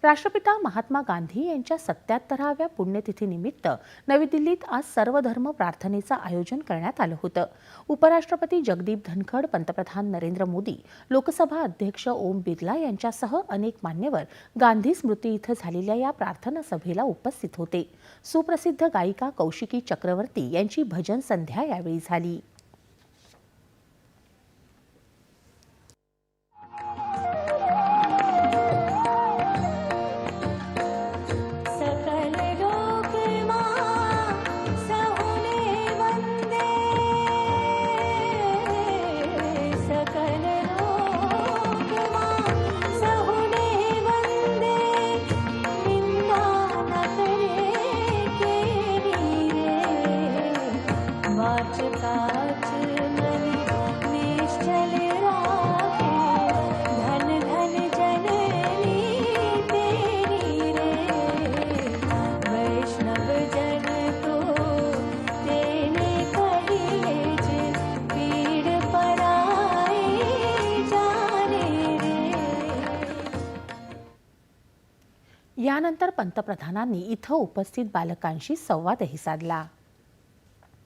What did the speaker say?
राष्ट्रपिता महात्मा गांधी यांच्या 77व्या पुण्यतिथीनिमित्त नवी दिल्लीत आज सर्वधर्म प्रार्थनेचं आयोजन करण्यात आलं होतं। उपराष्ट्रपती जगदीप धनखड, पंतप्रधान नरेंद्र मोदी, लोकसभा अध्यक्ष ओम बिर्ला यांच्यासह अनेक मान्यवर गांधी स्मृती इथं झालेल्या या प्रार्थना सभेला उपस्थित होते। सुप्रसिद्ध गायिका कौशिकी चक्रवर्ती यांची भजन संध्या यावेळी झाली। यानंतर पंतप्रधानांनी इथं उपस्थित बालकांशी संवादही साधला।